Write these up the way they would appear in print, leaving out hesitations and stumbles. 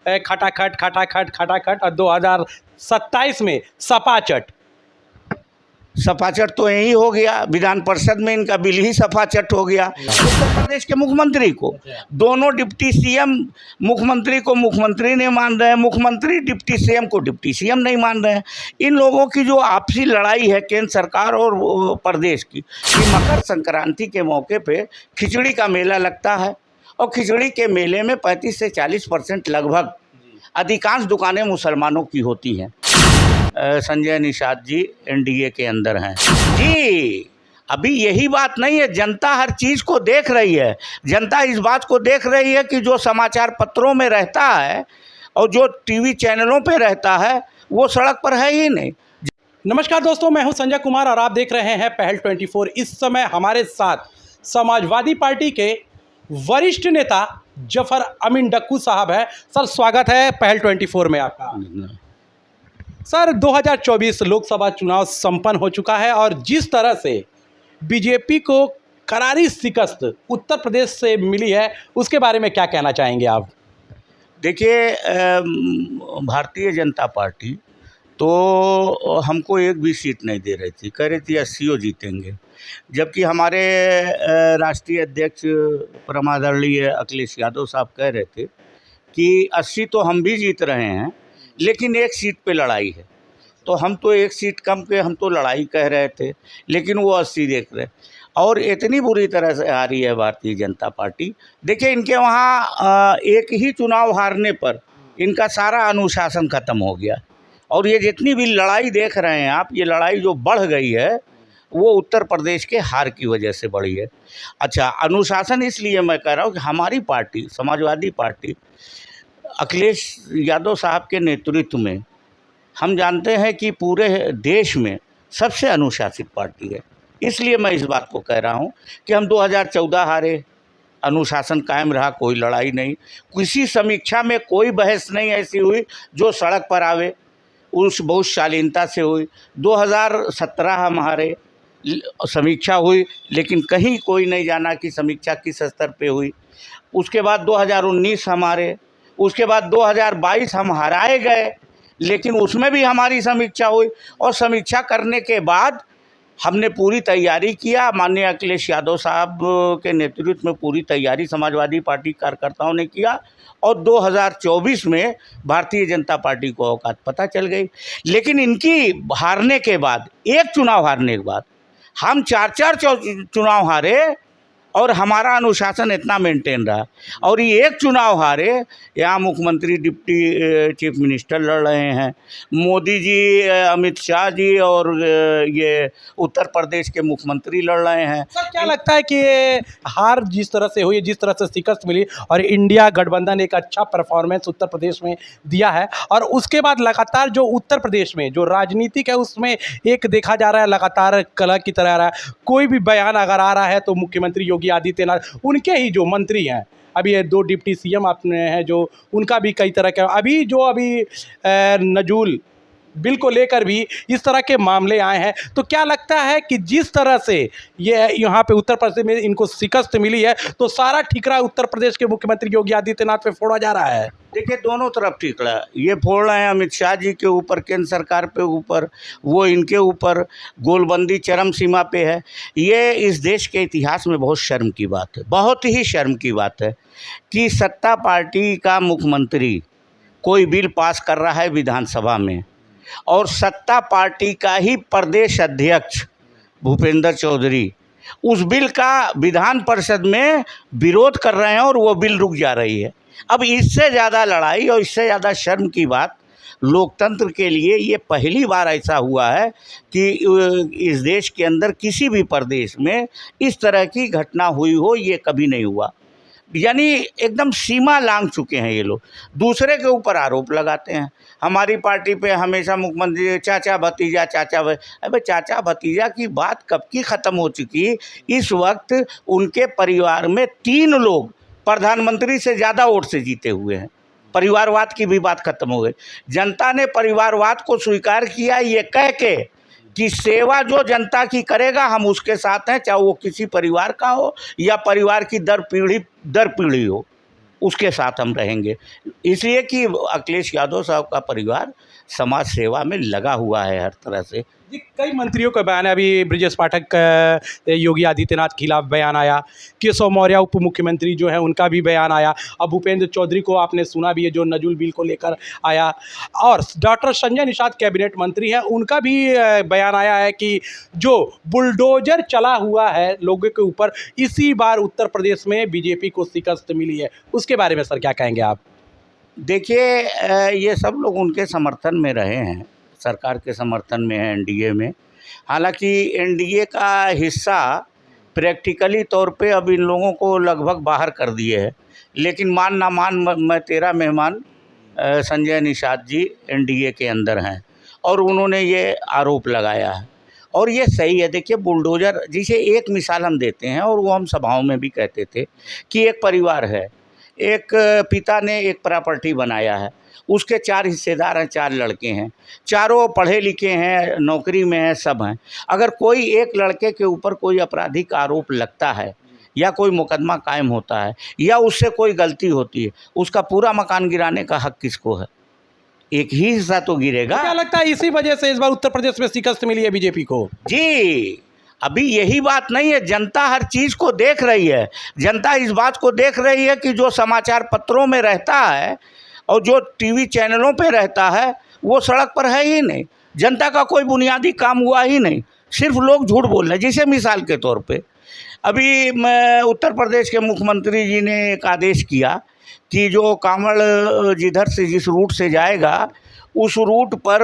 खटाखट खटाखट खटाखट और 2027 में सपाचट। सफाचट तो यही हो गया, विधान परिषद में इनका बिल ही सफाचट हो गया। उत्तर प्रदेश के मुख्यमंत्री को दोनों डिप्टी सीएम मुख्यमंत्री को मुख्यमंत्री नहीं मान रहे हैं, मुख्यमंत्री डिप्टी सीएम को डिप्टी सीएम नहीं मान रहे हैं। इन लोगों की जो आपसी लड़ाई है केंद्र सरकार और प्रदेश की, मकर संक्रांति के मौके पे खिचड़ी का मेला लगता है और खिचड़ी के मेले में 35 से 40% लगभग अधिकांश दुकानें मुसलमानों की होती हैं। संजय निषाद जी एनडीए के अंदर हैं जी। अभी यही बात नहीं है, जनता हर चीज़ को देख रही है। जनता इस बात को देख रही है कि जो समाचार पत्रों में रहता है और जो टीवी चैनलों पे रहता है वो सड़क पर है ही नहीं। नमस्कार दोस्तों, मैं हूं संजय कुमार और आप देख रहे हैं पहल 24। इस समय हमारे साथ समाजवादी पार्टी के वरिष्ठ नेता जफर अमीन डक्कू साहब है। सर, स्वागत है पहल 24 में आपका। सर, 2024 लोकसभा चुनाव संपन्न हो चुका है और जिस तरह से बीजेपी को करारी शिकस्त उत्तर प्रदेश से मिली है उसके बारे में क्या कहना चाहेंगे आप? देखिए, भारतीय जनता पार्टी तो हमको एक भी सीट नहीं दे रही थी, कह रही थी 80 जीतेंगे, जबकि हमारे राष्ट्रीय अध्यक्ष परमादरणीय अखिलेश यादव साहब कह रहे थे कि 80 तो हम भी जीत रहे हैं लेकिन एक सीट पे लड़ाई है। तो हम तो एक सीट कम के हम तो लड़ाई कह रहे थे, लेकिन वो 80 देख रहे और इतनी बुरी तरह से आ रही है भारतीय जनता पार्टी। देखिए, इनके वहाँ एक ही चुनाव हारने पर इनका सारा अनुशासन खत्म हो गया और ये जितनी भी लड़ाई देख रहे हैं आप, ये लड़ाई जो बढ़ गई है वो उत्तर प्रदेश के हार की वजह से बढ़ी है। अच्छा, अनुशासन इसलिए मैं कह रहा हूँ कि हमारी पार्टी समाजवादी पार्टी अखिलेश यादव साहब के नेतृत्व में हम जानते हैं कि पूरे देश में सबसे अनुशासित पार्टी है। इसलिए मैं इस बात को कह रहा हूं कि हम 2014 हारे, अनुशासन कायम रहा, कोई लड़ाई नहीं, किसी समीक्षा में कोई बहस नहीं ऐसी हुई जो सड़क पर आवे, उस बहुत शालीनता से हुई। 2017 हम हारे, समीक्षा हुई लेकिन कहीं कोई नहीं जाना कि समीक्षा किस स्तर पे हुई। उसके बाद 2019 हमारे, उसके बाद 2022 हम हराए गए लेकिन उसमें भी हमारी समीक्षा हुई और समीक्षा करने के बाद हमने पूरी तैयारी किया। माननीय अखिलेश यादव साहब के नेतृत्व में पूरी तैयारी समाजवादी पार्टी कार्यकर्ताओं ने किया और 2024 में भारतीय जनता पार्टी को औकात पता चल गई। लेकिन इनकी हारने के बाद, एक चुनाव हारने के बाद हम 4 चुनाव हारे और हमारा अनुशासन इतना मेंटेन रहा। और ये एक चुनाव हारे, यहाँ मुख्यमंत्री डिप्टी चीफ मिनिस्टर लड़ रहे हैं, मोदी जी, अमित शाह जी और ये उत्तर प्रदेश के मुख्यमंत्री लड़ रहे हैं। सर, क्या लगता है कि ये हार जिस तरह से हुई, जिस तरह से शिकस्त मिली और इंडिया गठबंधन एक अच्छा परफॉर्मेंस उत्तर प्रदेश में दिया है और उसके बाद लगातार जो उत्तर प्रदेश में जो राजनीतिक है उसमें एक देखा जा रहा है लगातार कलह की तरह आ रहा है। कोई भी बयान अगर आ रहा है तो मुख्यमंत्री योगी आदित्यनाथ, उनके ही जो मंत्री हैं, अभी ये 2 डिप्टी सीएम आपने हैं जो उनका भी कई तरह के, अभी नजूल बिल को लेकर भी इस तरह के मामले आए हैं। तो क्या लगता है कि जिस तरह से ये यहाँ पे उत्तर प्रदेश में इनको शिकस्त मिली है तो सारा ठिकरा उत्तर प्रदेश के मुख्यमंत्री योगी आदित्यनाथ पे फोड़ा जा रहा है? देखिए, दोनों तरफ ठिकरा ये फोड़ रहे हैं, अमित शाह जी के ऊपर, केंद्र सरकार पे ऊपर, वो इनके ऊपर, गोलबंदी चरम सीमा पे है। ये इस देश के इतिहास में बहुत शर्म की बात है, बहुत ही शर्म की बात है कि सत्ता पार्टी का मुख्यमंत्री कोई बिल पास कर रहा है विधानसभा में और सत्ता पार्टी का ही प्रदेश अध्यक्ष भूपेंद्र चौधरी उस बिल का विधान परिषद में विरोध कर रहे हैं और वो बिल रुक जा रही है। अब इससे ज़्यादा लड़ाई और इससे ज़्यादा शर्म की बात लोकतंत्र के लिए ये पहली बार ऐसा हुआ है कि इस देश के अंदर किसी भी प्रदेश में इस तरह की घटना हुई हो, ये कभी नहीं हुआ। यानी एकदम सीमा लांघ चुके हैं ये लोग, दूसरे के ऊपर आरोप लगाते हैं। हमारी पार्टी पे हमेशा मुख्यमंत्री चाचा भतीजा अबे चाचा भतीजा की बात कब की ख़त्म हो चुकी। इस वक्त उनके परिवार में 3 लोग प्रधानमंत्री से ज़्यादा वोट से जीते हुए हैं। परिवारवाद की भी बात खत्म हो गई। जनता ने परिवारवाद को स्वीकार किया ये कह के कि सेवा जो जनता की करेगा हम उसके साथ हैं, चाहे वो किसी परिवार का हो या परिवार की दर पीढ़ी हो। उसके साथ हम रहेंगे। इसलिए कि अखिलेश यादव साहब का परिवार समाज सेवा में लगा हुआ है हर तरह से। जी, कई मंत्रियों का बयान है। अभी ब्रजेश पाठक योगी आदित्यनाथ के खिलाफ बयान आया, केशव मौर्य उप मुख्यमंत्री जो है उनका भी बयान आया। अब भूपेंद्र चौधरी को आपने सुना भी है, जो नजुल बिल को लेकर आया। और डॉक्टर संजय निषाद कैबिनेट मंत्री हैं, उनका भी बयान आया है कि जो बुलडोजर चला हुआ है लोगों के ऊपर, इसी बार उत्तर प्रदेश में बीजेपी को शिकस्त मिली है। उसके बारे में सर क्या कहेंगे आप? देखिए, ये सब लोग उनके समर्थन में रहे हैं, सरकार के समर्थन में है एनडीए में। हालांकि एनडीए का हिस्सा प्रैक्टिकली तौर पे अब इन लोगों को लगभग बाहर कर दिए है, लेकिन मान ना मान मैं तेरा मेहमान संजय निषाद जी एनडीए के अंदर हैं और उन्होंने ये आरोप लगाया है और ये सही है। देखिए, बुलडोज़र जिसे एक मिसाल हम देते हैं और वो हम सभाओं में भी कहते थे कि एक परिवार है, एक पिता ने एक प्रॉपर्टी बनाया है, उसके 4 हिस्सेदार हैं, 4 लड़के हैं, चारों पढ़े लिखे हैं, नौकरी में हैं, सब हैं। अगर कोई एक लड़के के ऊपर कोई आपराधिक आरोप लगता है या कोई मुकदमा कायम होता है या उससे कोई गलती होती है, उसका पूरा मकान गिराने का हक किसको है? एक ही हिस्सा तो गिरेगा। क्या लगता है इसी वजह से इस बार उत्तर प्रदेश में शिकस्त मिली है बीजेपी को? जी, अभी यही बात नहीं है, जनता हर चीज़ को देख रही है। जनता इस बात को देख रही है कि जो समाचार पत्रों में रहता है और जो टीवी चैनलों पे रहता है वो सड़क पर है ही नहीं। जनता का कोई बुनियादी काम हुआ ही नहीं, सिर्फ लोग झूठ बोल रहे हैं। जैसे मिसाल के तौर पे अभी उत्तर प्रदेश के मुख्यमंत्री जी ने एक आदेश किया कि जो कांवड़ जिधर से जिस रूट से जाएगा उस रूट पर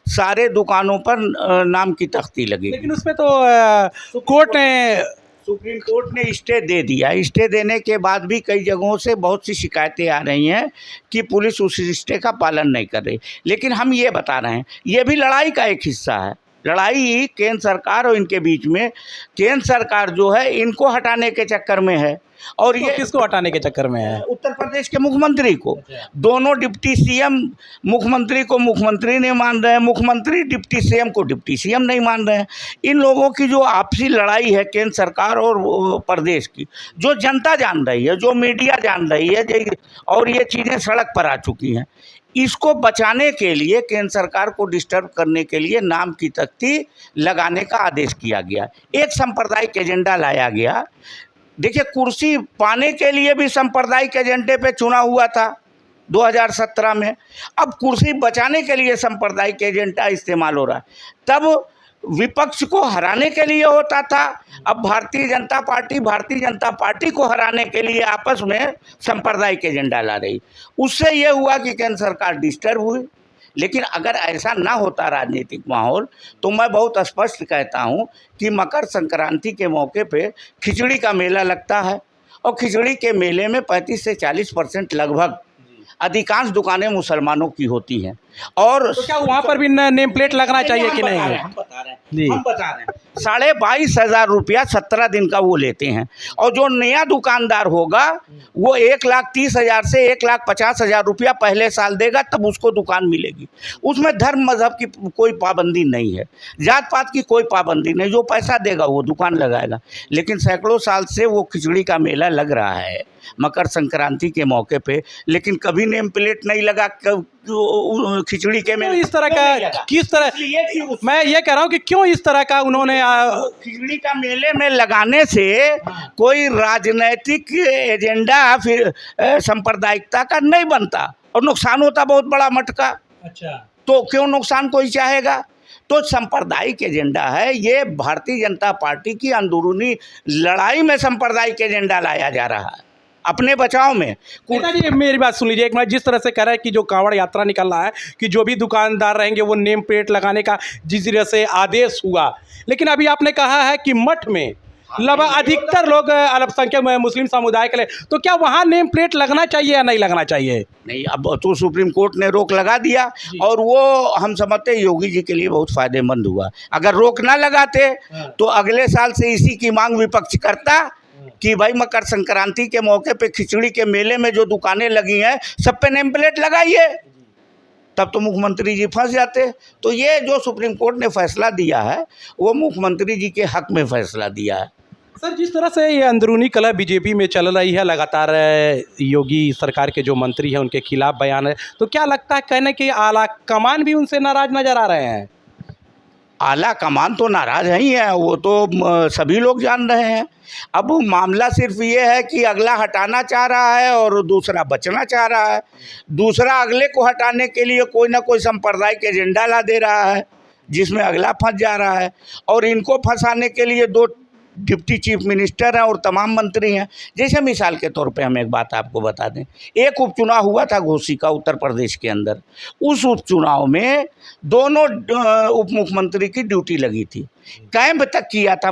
सारे दुकानों पर नाम की तख्ती लगी। लेकिन उसमें तो कोर्ट ने सुप्रीम कोर्ट ने स्टे दे दिया। स्टे देने के बाद भी कई जगहों से बहुत सी शिकायतें आ रही हैं कि पुलिस उस स्टे का पालन नहीं कर रही। लेकिन हम ये बता रहे हैं, ये भी लड़ाई का एक हिस्सा है। लड़ाई केंद्र सरकार और इनके बीच में, केंद्र सरकार जो है इनको हटाने के चक्कर में है और ये किसको हटाने के चक्कर में है? उत्तर प्रदेश के मुख्यमंत्री को। दोनों डिप्टी सीएम मुख्यमंत्री को मुख्यमंत्री नहीं मान रहे हैं, मुख्यमंत्री डिप्टी सीएम को डिप्टी सीएम नहीं मान रहे हैं। इन लोगों की जो आपसी लड़ाई है केंद्र सरकार और प्रदेश की, जो जनता जान रही है, जो मीडिया जान रही है, और ये चीज़ें सड़क पर आ चुकी हैं, इसको बचाने के लिए केंद्र सरकार को डिस्टर्ब करने के लिए नाम की तख्ती लगाने का आदेश किया गया। एक सांप्रदायिक एजेंडा लाया गया। देखिए, कुर्सी पाने के लिए भी सांप्रदायिक एजेंडे पे चुना हुआ था 2017 में। अब कुर्सी बचाने के लिए सांप्रदायिक एजेंडा इस्तेमाल हो रहा है। तब विपक्ष को हराने के लिए होता था, अब भारतीय जनता पार्टी को हराने के लिए आपस में सांप्रदायिक एजेंडा ला रही। उससे ये हुआ कि केंद्र सरकार डिस्टर्ब हुई। लेकिन अगर ऐसा ना होता राजनीतिक माहौल, तो मैं बहुत स्पष्ट कहता हूं कि मकर संक्रांति के मौके पे खिचड़ी का मेला लगता है और खिचड़ी के मेले में 35 से 40% लगभग अधिकांश दुकानें मुसलमानों की होती हैं। और तो क्या वहाँ पर भी नेम प्लेट लगना चाहिए कि नहीं? हम बता रहे हैं 22,500 रुपया 17 दिन का वो लेते हैं। और जो नया दुकानदार होगा वो 1,30,000 से 1,50,000 रुपया पहले साल देगा, तब उसको दुकान मिलेगी। उसमें धर्म मजहब की कोई पाबंदी नहीं है, जात पात की कोई पाबंदी नहीं। जो पैसा देगा वो दुकान लगाएगा। लेकिन सैकड़ों साल से वो खिचड़ी का मेला लग रहा है मकर संक्रांति के मौके पे, लेकिन कभी नेम प्लेट नहीं लगा खिचड़ी के में। इस तरह का किस तरह, मैं ये कह रहा हूँ कि क्यों इस तरह का उन्होंने खिचड़ी का मेले में लगाने से कोई राजनैतिक एजेंडा फिर सांप्रदायिकता का नहीं बनता और नुकसान होता बहुत बड़ा मटका। अच्छा, तो क्यों नुकसान कोई चाहेगा? तो सांप्रदायिक एजेंडा है ये। भारतीय जनता पार्टी की अंदरूनी लड़ाई में सांप्रदायिक एजेंडा लाया जा रहा है अपने बचाव में। जी मेरी बात सुन लीजिए एक मिनट। जिस तरह से कह रहा है कि जो कांवड़ यात्रा निकल रहा है कि जो भी दुकानदार रहेंगे वो नेम प्लेट लगाने का जिस तरह से आदेश हुआ, लेकिन अभी आपने कहा है कि मठ में लगभग अधिकतर लोग अल्पसंख्यक मुस्लिम समुदाय के लिए, तो क्या वहाँ नेम प्लेट लगना चाहिए या नहीं लगना चाहिए? नहीं, अब तो सुप्रीम कोर्ट ने रोक लगा दिया और वो हम समझते योगी जी के लिए बहुत फायदेमंद हुआ। अगर रोक ना लगाते तो अगले साल से इसी की मांग विपक्ष करता कि भाई मकर संक्रांति के मौके पे खिचड़ी के मेले में जो दुकानें लगी हैं सब पे नेम प्लेट लगाइए, तब तो मुख्यमंत्री जी फंस जाते। तो ये जो सुप्रीम कोर्ट ने फैसला दिया है वो मुख्यमंत्री जी के हक में फैसला दिया है। सर, जिस तरह से ये अंदरूनी कलह बीजेपी में चल रही है, लगातार योगी सरकार के जो मंत्री हैं उनके खिलाफ बयान है, तो क्या लगता है कहने कि आला कमान भी उनसे नाराज नजर आ रहे हैं? आला कमान तो नाराज ही है, वो तो सभी लोग जान रहे हैं। अब मामला सिर्फ ये है कि अगला हटाना चाह रहा है और दूसरा बचना चाह रहा है। दूसरा अगले को हटाने के लिए कोई ना कोई सांप्रदायिक एजेंडा ला दे रहा है जिसमें अगला फंस जा रहा है, और इनको फंसाने के लिए दो डिप्टी चीफ मिनिस्टर हैं और तमाम मंत्री हैं। जैसे मिसाल के तौर पे हम एक बात आपको बता दें, एक उपचुनाव हुआ था घोसी का उत्तर प्रदेश के अंदर। उस उपचुनाव में दोनों उप मुख्यमंत्री की ड्यूटी लगी थी, कैंप तक किया था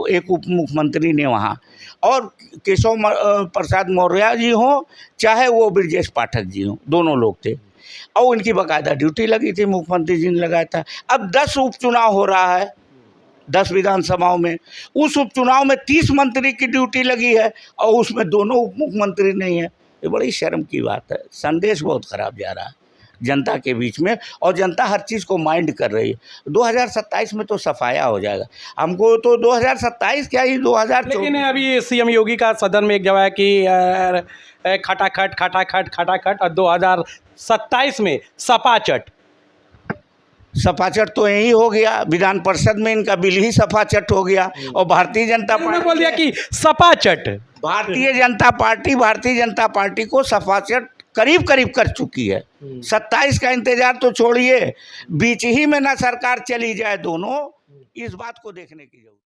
एक उप मुख्यमंत्री ने वहाँ, और केशव प्रसाद मौर्य जी हों चाहे वो ब्रजेश पाठक जी हों, दोनों लोग थे और उनकी बाकायदा ड्यूटी लगी थी, मुख्यमंत्री जी ने लगाया था। अब 10 उपचुनाव हो रहा है 10 विधानसभाओं में, उस उपचुनाव में 30 मंत्री की ड्यूटी लगी है और उसमें दोनों उप मुख्यमंत्री नहीं है। ये बड़ी शर्म की बात है। संदेश बहुत खराब जा रहा है जनता के बीच में, और जनता हर चीज़ को माइंड कर रही है। 2027 में तो सफाया हो जाएगा। हमको तो 2027 क्या ही 2024। लेकिन अभी सीएम योगी का सदन में एक जवाब है कि खटाखट खटाखट खटाखट, और 2027 में सपाचट। सफाचट तो यही हो गया, विधान परिषद में इनका बिल ही सफाचट हो गया। और भारतीय जनता पार्टी बोल दिया कि सपाचट। भारतीय जनता पार्टी को सफाचट करीब करीब कर चुकी है। 27 का इंतजार तो छोड़िए, बीच ही में ना सरकार चली जाए, दोनों इस बात को देखने की जरूरत।